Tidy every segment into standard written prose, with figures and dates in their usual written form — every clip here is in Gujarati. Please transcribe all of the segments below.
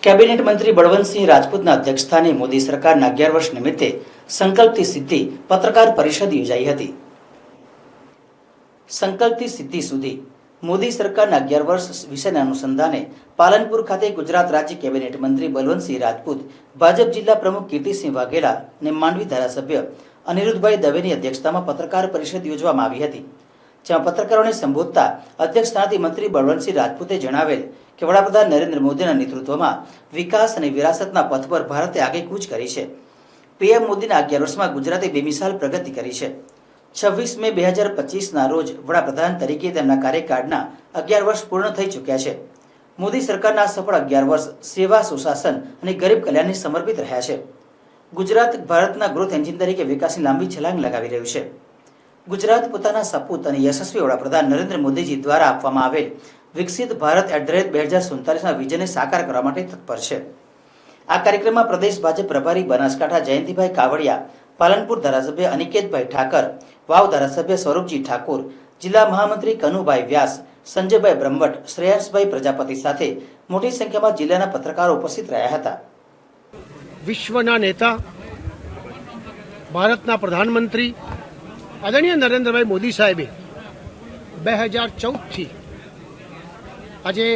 કેબિનેટ મંત્રી બળવંતસિંહ રાજપૂતના અધ્યક્ષસ્થાને મોદી સરકારના 11 વર્ષ નિમિત્તે સંકલ્પથી સિદ્ધિ પત્રકાર પરિષદ યોજાઈ હતી। સંકલ્પથી સિદ્ધિ સુધી મોદી સરકારના 11 વર્ષ વિષયના અનુસંધાને પાલનપુર ખાતે ગુજરાત રાજ્ય કેબિનેટ મંત્રી બળવંતસિંહ રાજપૂત, ભાજપ જિલ્લા પ્રમુખ કીર્તિસિંહ વાઘેલા અને માંડવી ધારાસભ્ય અનિરુદ્ધભાઈ દવેની અધ્યક્ષતામાં પત્રકાર પરિષદ યોજવામાં આવી હતી, જેમાં પત્રકારોને સંબોધતા અધ્યક્ષ સ્થાનથી મંત્રી બળવંતસિંહ રાજપૂતે જણાવેલ કે વડાપ્રધાન નરેન્દ્ર મોદીના નેતૃત્વમાં વિકાસ અને વિરાસતના પથ પર ભારતે આગેકૂચ કરી છે। પીએમ મોદીના 11 વર્ષમાં ગુજરાતે બેમિસાલ પ્રગતિ કરી છે। 26 મે 2025ના રોજ વડાપ્રધાન તરીકે તેમના કાર્યકાળના 11 વર્ષ પૂર્ણ થઈ ચૂક્યા છે। મોદી સરકારના સફળ 11 વર્ષ સેવા, સુશાસન અને ગરીબ કલ્યાણને સમર્પિત રહ્યા છે। ગુજરાત ભારતના ગ્રોથ એન્જિન તરીકે વિકાસની લાંબી છલાંગ લગાવી રહ્યું છે। ગુજરાત પોતાના સપૂત અને યશસ્વી વડાપ્રધાન નરેન્દ્ર મોદીજી દ્વારા આપવામાં આવેલ વિકસિત ભારત @ 2047ના વિઝનને સાકાર કરવા માટે તત્પર છે। આ કાર્યક્રમમાં પ્રદેશ ભાજપ પ્રભારી બનાસકાંઠા જયંતિભાઈ કાવડિયા, પાલનપુર ધારાસભ્ય અનિકેતભાઈ ઠાકર, વાવ ધારાસભ્ય સ્વરૂપજી ઠાકોર, જિલ્લા મહામંત્રી કનુભાઈ વ્યાસ, સંજયભાઈ બ્રહ્મભટ્ટ, શ્રેયાંશભાઈ પ્રજાપતિ સાથે મોટી સંખ્યામાં જિલ્લાના પત્રકારો ઉપસ્થિત રહ્યા હતા। વિશ્વના નેતા, ભારતના પ્રધાનમંત્રી આદરણીય નરેન્દ્રભાઈ મોદી સાહેબે 2014થી આજે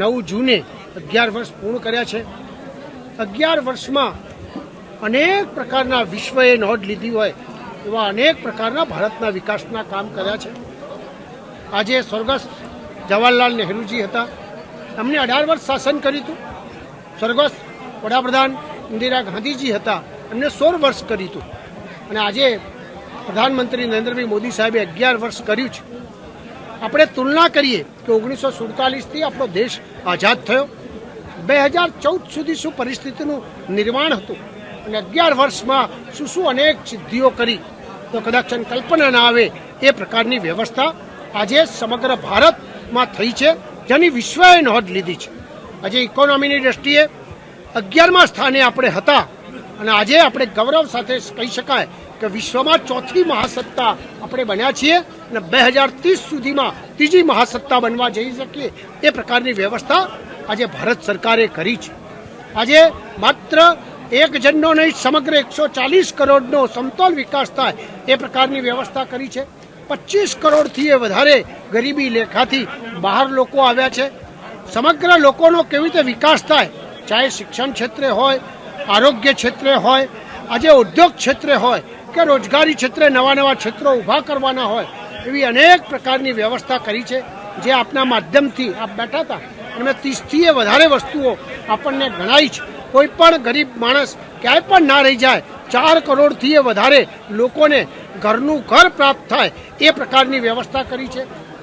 9 જૂને 11 વર્ષ પૂર્ણ કર્યા છે। 11 વર્ષમાં અનેક પ્રકારના વિશ્વએ નોંધ લીધી હોય એવા અનેક પ્રકારના ભારતના વિકાસના કામ કર્યા છે। આજે સ્વર્ગસ્થ જવાહરલાલ નહેરુજી હતા, એમને 18 વર્ષ શાસન કર્યું હતું। સ્વર્ગસ્થ વડાપ્રધાન ઇન્દિરા ગાંધીજી હતા, એમને 16 વર્ષ કર્યું હતું। અને આજે પ્રધાનમંત્રી નરેન્દ્રભાઈ મોદી સાહેબે 11 વર્ષ કર્યું છે। આપણે તુલના કરીએ કે 1947થી આપણો દેશ આઝાદ થયો, 2014 સુધી શું પરિસ્થિતિનું નિર્માણ હતું અને 11 વર્ષમાં શું અનેક સિદ્ધિઓ કરી તો કદાચ કલ્પના ના આવે એ પ્રકારની વ્યવસ્થા આજે સમગ્ર ભારતમાં થઈ છે, જેની વિશ્વએ નોંધ લીધી છે। આજે ઇકોનોમીની દ્રષ્ટિએ 11મા સ્થાને આપણે હતા અને આજે આપણે ગૌરવ સાથે કહી શકાય કે વિશ્વમાં ચોથી મહાસત્તા આપણે બન્યા છીએ અને 2030 સુધીમાં ત્રીજી મહાસત્તા બનવા જઈ શકીએ એ પ્રકારની વ્યવસ્થા આજે ભારત સરકારે કરી છે। આજે માત્ર એક જણનો નહીં, સમગ્ર 140 કરોડનો સમતોલ વિકાસ થાય એ પ્રકારની વ્યવસ્થા કરી છે। 25 કરોડથી વધારે ગરીબી રેખાથી બહાર લોકો આવ્યા છે। સમગ્ર લોકોનો કેવી રીતે વિકાસ થાય, ચાહે શિક્ષણ ક્ષેત્રે હોય, આરોગ્ય ક્ષેત્રે હોય, આજે ઉદ્યોગ ક્ષેત્રે હોય કે રોજગારી ક્ષેત્રે નવા ક્ષેત્રો ઊભા કરવાના હોય, એવી અનેક પ્રકારની વ્યવસ્થા કરી છે। જે આપના માધ્યમથી આપ બેઠા હતા અને 30થી વધારે વસ્તુઓ આપણને ગણાઈ છે। કોઈ પણ ગરીબ માણસ ક્યાંય પણ ના રહી જાય, 4 કરોડથી વધારે લોકોને ઘરનું ઘર પ્રાપ્ત થાય એ પ્રકારની વ્યવસ્થા કરી છે।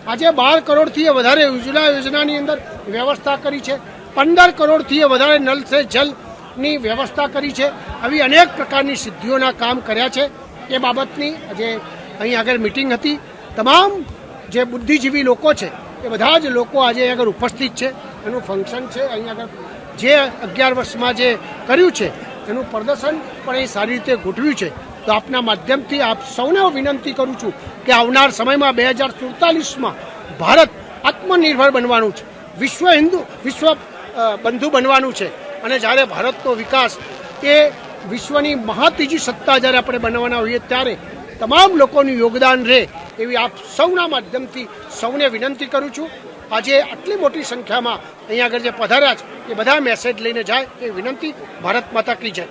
આજે 12 કરોડથી વધારે ઉજ્જવલા યોજનાની અંદર વ્યવસ્થા કરી છે। 15 કરોડથી વધારે નલ સે જલની વ્યવસ્થા કરી છે। આવી અનેક પ્રકારની સિદ્ધિઓના કામ કર્યા છે। એ બાબતની આજે અહીં આગળ મિટિંગ હતી। તમામ જે બુદ્ધિજીવી લોકો છે એ બધા જ લોકો આજે આગળ ઉપસ્થિત છે। એનું ફંક્શન છે અહીં આગળ જે 11 વર્ષમાં જે કર્યું છે એનું પ્રદર્શન પણ અહીં સારી રીતે ગોઠવ્યું છે। તો આપના માધ્યમથી આપ સૌને વિનંતી કરું છું કે આવનાર સમયમાં 2047માં ભારત આત્મનિર્ભર બનવાનું છે, વિશ્વ બંધુ બનવાનું છે અને જ્યારે ભારતનો વિકાસ એ વિશ્વની ત્રીજી સત્તા જ્યારે આપણે બનાવવાના હોઈએ ત્યારે તમામ લોકોનું યોગદાન રહે એવી આપ સૌના માધ્યમથી સૌને વિનંતી કરું છું। આજે આટલી મોટી સંખ્યામાં અહીંયા આગળ જે પધાર્યા છે એ બધા મેસેજ લઈને જાય એ વિનંતી। ભારત માતા કી જય।